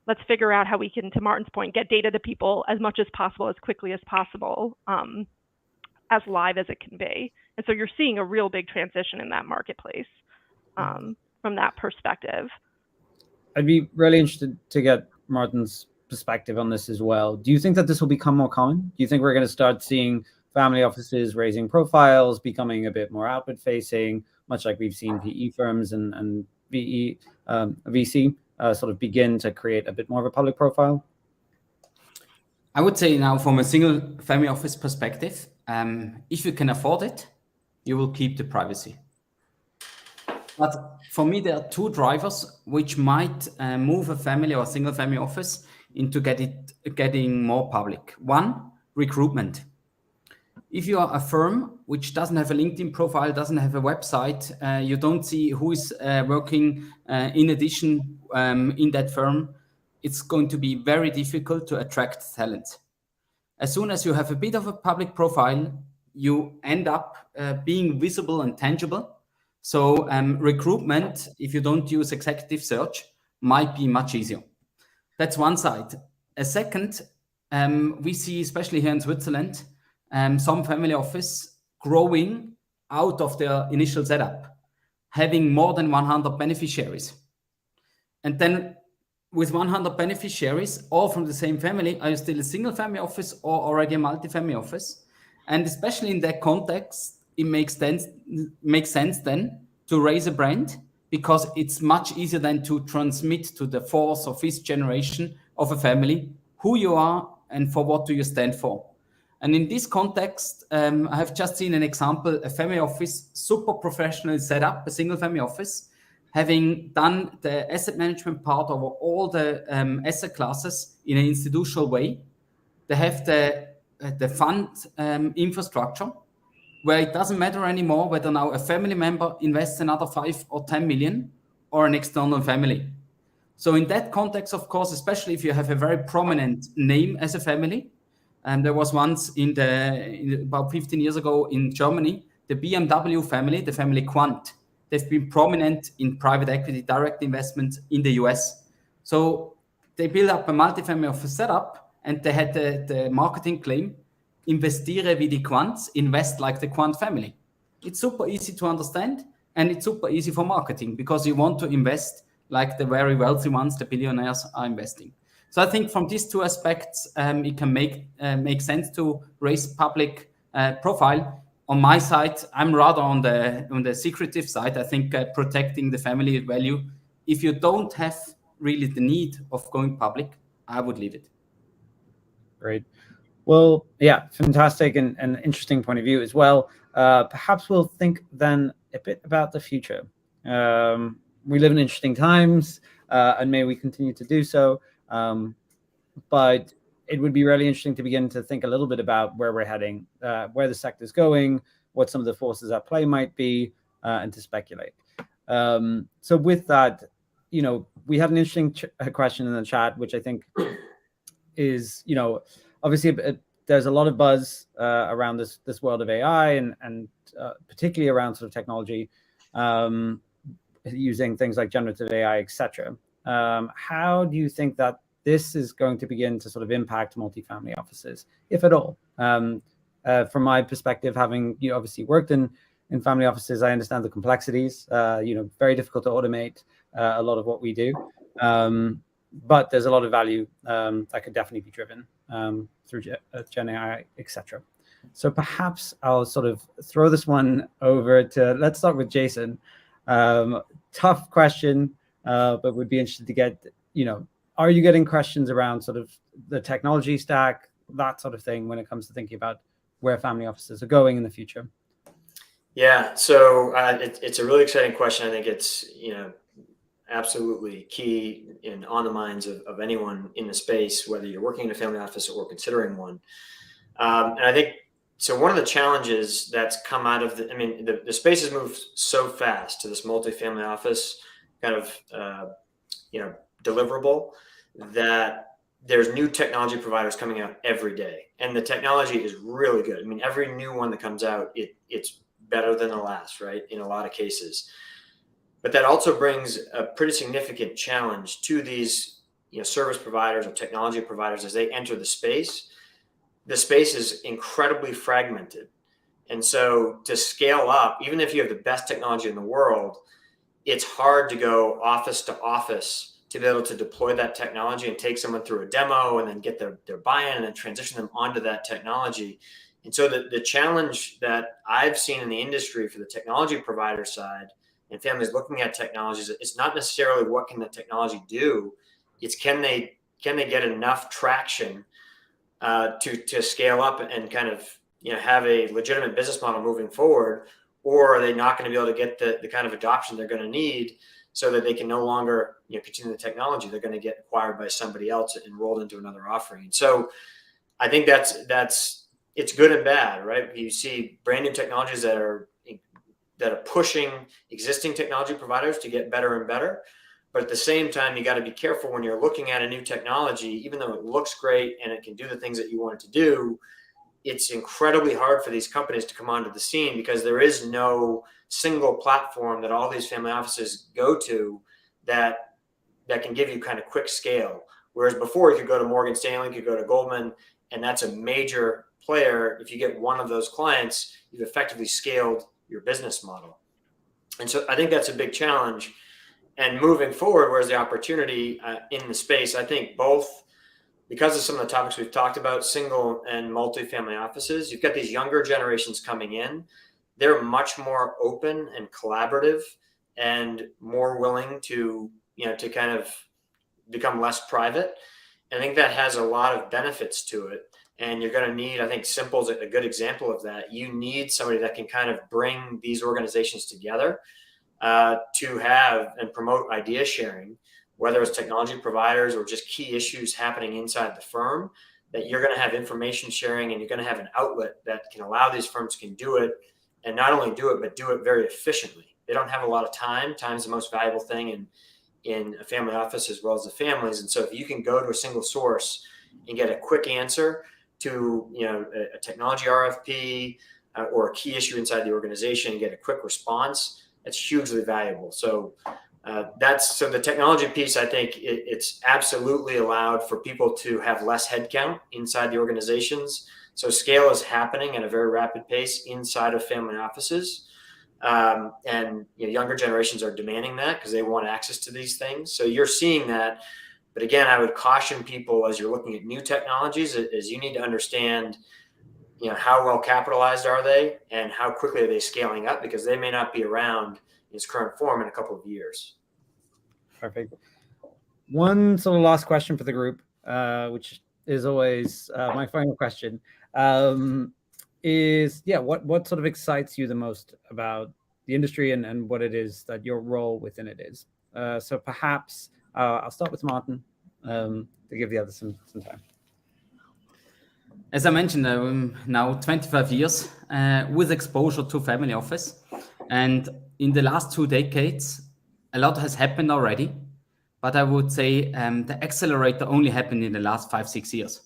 let's figure out how we can, to Martin's point, get data to people as much as possible, as quickly as possible, as live as it can be. And so you're seeing a real big transition in that marketplace from that perspective. I'd be really interested to get Martin's perspective on this as well. Do you think that this will become more common? Do you think we're going to start seeing family offices raising profiles, becoming a bit more outward facing, much like we've seen PE firms and VC sort of begin to create a bit more of a public profile? I would say now, from a single family office perspective, if you can afford it, you will keep the privacy. But for me, there are two drivers which might move a family or single family office into getting more public. One, recruitment. If you are a firm which doesn't have a LinkedIn profile, doesn't have a website, you don't see who is working in addition in that firm, it's going to be very difficult to attract talent. As soon as you have a bit of a public profile, you end up being visible and tangible. So recruitment, if you don't use executive search, might be much easier. That's one side. A second, we see, especially here in Switzerland, some family office growing out of their initial setup, having more than 100 beneficiaries. And then with 100 beneficiaries, all from the same family, are you still a single family office or already a multi-family office? And especially in that context, it makes sense then to raise a brand, because it's much easier than to transmit to the fourth or fifth generation of a family who you are and for what do you stand for. And in this context, I have just seen an example, a family office, super professional setup, a single family office, having done the asset management part of all the asset classes in an institutional way. They have the fund infrastructure, where it doesn't matter anymore whether now a family member invests another 5 or 10 million or an external family. So in that context, of course, especially if you have a very prominent name as a family, and there was once about 15 years ago in Germany, the BMW family, the family Quant, they've been prominent in private equity direct investment in the US. So they built up a multifamily office setup, and they had the marketing claim, investiere wie die Quants, invest like the Quant family. It's super easy to understand, and it's super easy for marketing, because you want to invest like the very wealthy ones, the billionaires, are investing. So I think from these two aspects, it can make sense to raise public profile. On my side, I'm rather on the secretive side. I think protecting the family value. If you don't have really the need of going public, I would leave it. Great. Well, yeah, fantastic and interesting point of view as well. Perhaps we'll think then a bit about the future. We live in interesting times, and may we continue to do so. But it would be really interesting to begin to think a little bit about where we're heading, where the sector's going, what some of the forces at play might be, and to speculate. So with that, we had an interesting question in the chat, which I think is, obviously there's a lot of buzz around this world of AI and particularly around sort of technology, using things like generative AI, etc. How do you think that this is going to begin to sort of impact multifamily offices, if at all? From my perspective, having obviously worked in family offices, I understand the complexities. Very difficult to automate a lot of what we do, but there's a lot of value that could definitely be driven through Gen AI, etc. So perhaps I'll sort of throw this one over to, let's start with Jason. Tough question, but would be interested to get, are you getting questions around sort of the technology stack, that sort of thing, when it comes to thinking about where family offices are going in the future? Yeah, so it's a really exciting question. I think it's, absolutely key and on the minds of anyone in the space, whether you're working in a family office or considering one. And I think, so one of the challenges that's come out of the space has moved so fast to this multifamily office kind of, deliverable, that there's new technology providers coming out every day. And the technology is really good. I mean, every new one that comes out, it's better than the last, right? In a lot of cases. But that also brings a pretty significant challenge to these, service providers or technology providers as they enter the space. The space is incredibly fragmented. And so to scale up, even if you have the best technology in the world, it's hard to go office to office to be able to deploy that technology and take someone through a demo and then get their buy-in and then transition them onto that technology. And so the challenge that I've seen in the industry for the technology provider side and families looking at technologies, it's not necessarily what can the technology do, it's can they get enough traction to scale up and kind of have a legitimate business model moving forward, or are they not going to be able to get the kind of adoption they're going to need so that they can no longer continue the technology? They're going to get acquired by somebody else and rolled into another offering. So I think it's good and bad, right? You see brand new technologies that are pushing existing technology providers to get better and better. But at the same time, you got to be careful when you're looking at a new technology, even though it looks great and it can do the things that you want it to do, it's incredibly hard for these companies to come onto the scene because there is no single platform that all these family offices go to that can give you kind of quick scale. Whereas before you could go to Morgan Stanley, you could go to Goldman, and that's a major player. If you get one of those clients, you've effectively scaled your business model. And so I think that's a big challenge. And moving forward, where's the opportunity in the space? I think both, because of some of the topics we've talked about, single and multifamily offices, you've got these younger generations coming in. They're much more open and collaborative and more willing to kind of become less private. And I think that has a lot of benefits to it. And you're going to need, I think Simple is a good example of that. You need somebody that can kind of bring these organizations together to have and promote idea sharing, whether it's technology providers or just key issues happening inside the firm, that you're going to have information sharing and you're going to have an outlet that can allow these firms can do it, and not only do it, but do it very efficiently. They don't have a lot of time. Time's the most valuable thing in a family office as well as the families. And so if you can go to a single source and get a quick answer to a technology RFP or a key issue inside the organization and get a quick response, that's hugely valuable. So so the technology piece, I think it's absolutely allowed for people to have less headcount inside the organizations. So scale is happening at a very rapid pace inside of family offices. And younger generations are demanding that because they want access to these things. So you're seeing that. But again, I would caution people as you're looking at new technologies, is you need to understand how well capitalized are they and how quickly are they scaling up, because they may not be around in its current form in a couple of years. Perfect. One sort of last question for the group, which is always my final question, is what sort of excites you the most about the industry and what it is that your role within it is? So perhaps I'll start with Martin to give the others some time. As I mentioned, now 25 years with exposure to family office. And in the last 2 decades, a lot has happened already. But I would say the accelerator only happened in the last 5-6 years.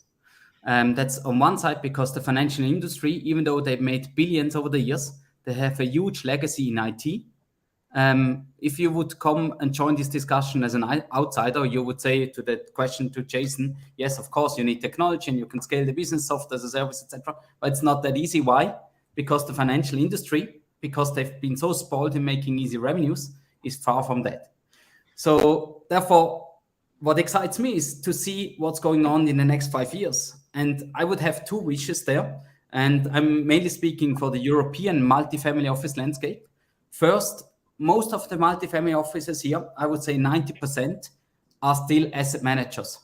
That's on one side because the financial industry, even though they've made billions over the years, they have a huge legacy in IT. If you would come and join this discussion as an outsider, you would say to that question to Jason, yes, of course, you need technology and you can scale the business, software as a service, etc. But it's not that easy. Why? Because the financial industry, because they've been so spoiled in making easy revenues, is far from that. So therefore, what excites me is to see what's going on in the next 5 years. And I would have 2 wishes there. And I'm mainly speaking for the European multifamily office landscape. First, most of the multifamily offices here, I would say 90%, are still asset managers.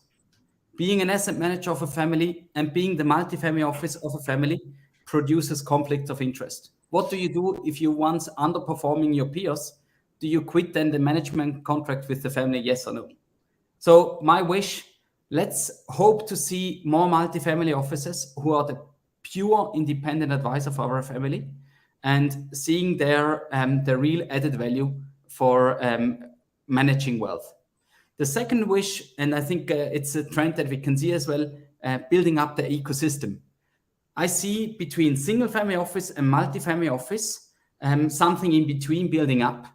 Being an asset manager of a family and being the multifamily office of a family produces conflicts of interest. What do you do if you once underperforming your peers? Do you quit then the management contract with the family, yes or no? So my wish, let's hope to see more multifamily offices who are the pure independent advisor for our family and seeing their the real added value for managing wealth. The second wish, and I think it's a trend that we can see as well, building up the ecosystem. I see between single family office and multifamily office, something in between building up.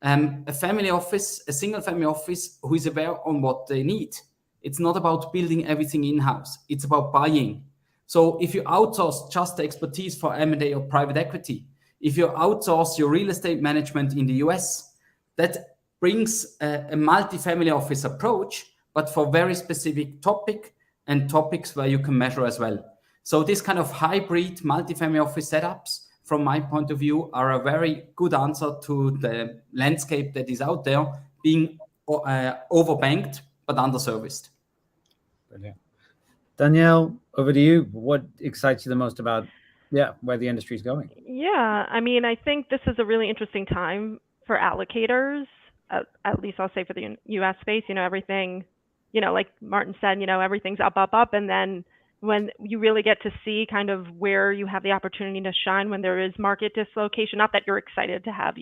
A family office, a single family office who is aware on what they need. It's not about building everything in-house. It's about buying. So if you outsource just the expertise for M&A or private equity, if you outsource your real estate management in the US, that brings a multifamily office approach, but for very specific topic and topics where you can measure as well. So this kind of hybrid multifamily office setups, from my point of view, are a very good answer to the landscape that is out there, being overbanked but underserviced. Brilliant. Danielle, over to you. What excites you the most about where the industry is going. Yeah, I mean, I think this is a really interesting time for allocators, at least I'll say for the US space, everything, like Martin said, everything's up, up, up. And then when you really get to see kind of where you have the opportunity to shine when there is market dislocation, not that you're excited to have,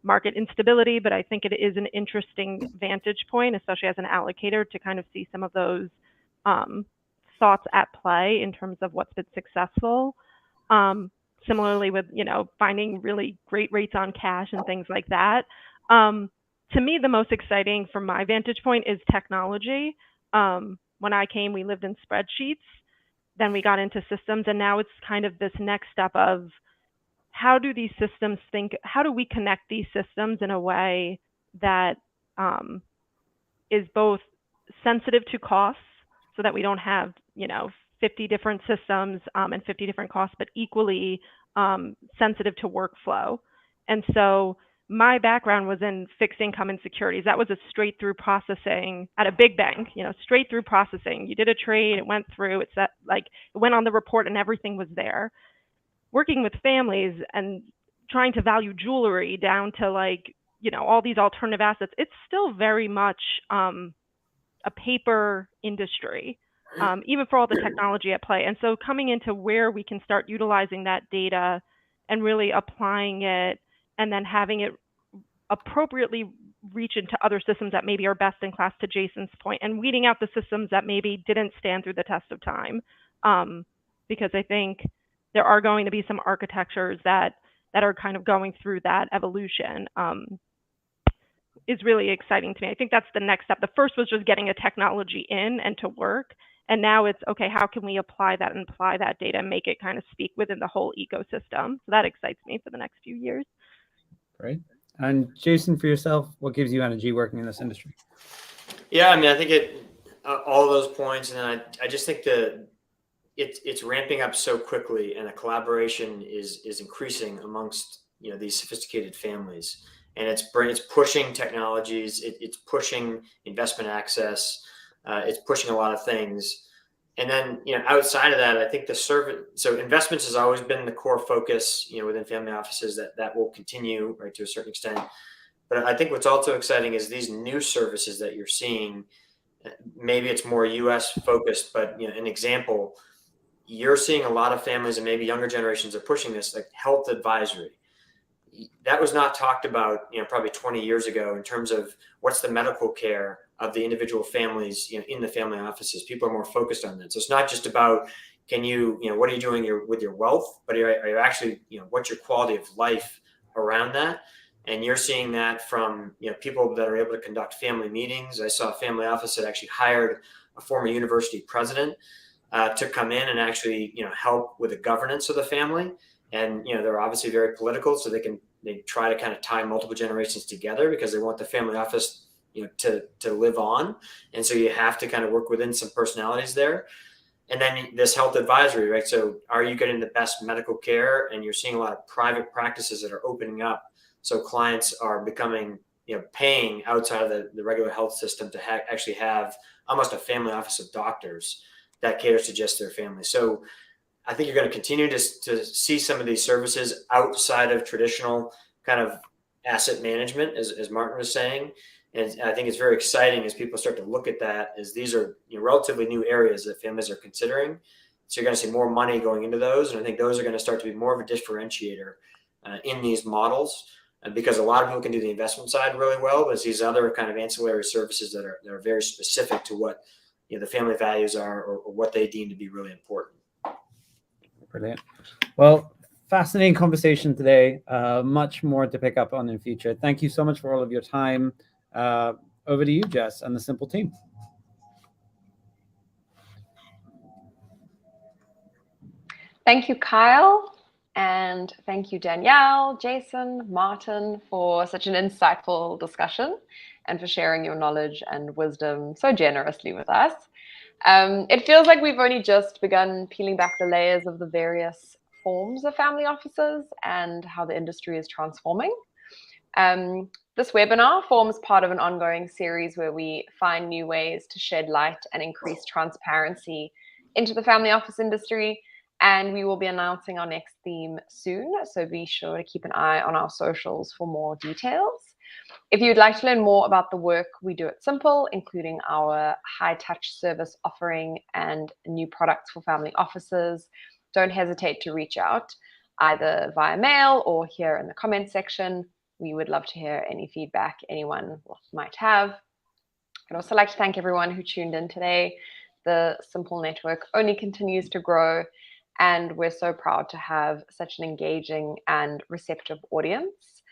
market instability, but I think it is an interesting vantage point, especially as an allocator, to kind of see some of those thoughts at play in terms of what's been successful. Similarly with, finding really great rates on cash and things like that. To me, the most exciting from my vantage point is technology. When I came, we lived in spreadsheets. Then we got into systems, and now it's kind of this next step of how do these systems think, how do we connect these systems in a way that is both sensitive to costs so that we don't have, 50 different systems and 50 different costs, but equally sensitive to workflow. And so my background was in fixed income and securities. That was a straight through processing at a big bank, straight through processing. You did a trade, it went through, it went on the report and everything was there. Working with families and trying to value jewelry down to all these alternative assets, it's still very much a paper industry. Even for all the technology at play. And so coming into where we can start utilizing that data and really applying it and then having it appropriately reach into other systems that maybe are best in class, to Jason's point, and weeding out the systems that maybe didn't stand through the test of time. Because I think there are going to be some architectures that are kind of going through that evolution. Is really exciting to me. I think that's the next step. The first was just getting a technology in and to work. And now it's, okay, how can we apply that and apply that data and make it kind of speak within the whole ecosystem? So that excites me for the next few years. Great. And Jason, for yourself, what gives you energy working in this industry? Yeah, I mean, I think all those points, and then I just think it's ramping up so quickly, and the collaboration is increasing amongst these sophisticated families, and it's pushing technologies, it's pushing investment access. It's pushing a lot of things. And then, outside of that, I think so investments has always been the core focus, within family offices that will continue, right, to a certain extent. But I think what's also exciting is these new services that you're seeing. Maybe it's more US focused, but an example, you're seeing a lot of families and maybe younger generations are pushing this, like health advisory. That was not talked about, probably 20 years ago in terms of what's the medical care of the individual families, in the family offices. People are more focused on that. So it's not just about, what are you doing with your wealth, but are you actually, what's your quality of life around that? And you're seeing that from, people that are able to conduct family meetings. I saw a family office that actually hired a former university president to come in and actually, help with the governance of the family. And, they're obviously very political, so they try to kind of tie multiple generations together because they want the family office, to live on. And so you have to kind of work within some personalities there. And then this health advisory, right? So are you getting the best medical care? And you're seeing a lot of private practices that are opening up. So clients are becoming, paying outside of the regular health system to actually have almost a family office of doctors that caters to just their family. So I think you're going to continue to see some of these services outside of traditional kind of asset management, as Martin was saying. And I think it's very exciting as people start to look at that, as these are relatively new areas that families are considering. So you're going to see more money going into those. And I think those are going to start to be more of a differentiator in these models, because a lot of people can do the investment side really well, but it's these other kind of ancillary services that are very specific to what the family values are, or what they deem to be really important. Brilliant. Well, fascinating conversation today. Much more to pick up on in future. Thank you so much for all of your time. Over to you, Jess, and the Simple team. Thank you, Kyle. And thank you, Danielle, Jason, Martin, for such an insightful discussion and for sharing your knowledge and wisdom so generously with us. It feels like we've only just begun peeling back the layers of the various forms of family offices and how the industry is transforming. This webinar forms part of an ongoing series where we find new ways to shed light and increase transparency into the family office industry And we will be announcing our next theme soon, so be sure to keep an eye on our socials for more details. If you'd like to learn more about the work we do at Simple, including our high-touch service offering and new products for family offices, don't hesitate to reach out either via mail or here in the comment section. We would love to hear any feedback anyone might have. I'd also like to thank everyone who tuned in today. The Simple Network only continues to grow, and we're so proud to have such an engaging and receptive audience.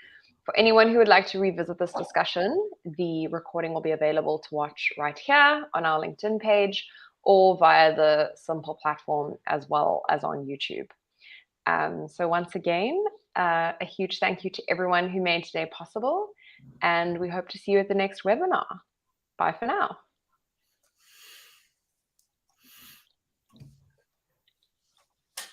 For anyone who would like to revisit this discussion, the recording will be available to watch right here on our LinkedIn page or via the Simple platform, as well as on YouTube. So once again, a huge thank you to everyone who made today possible, and we hope to see you at the next webinar. Bye for now.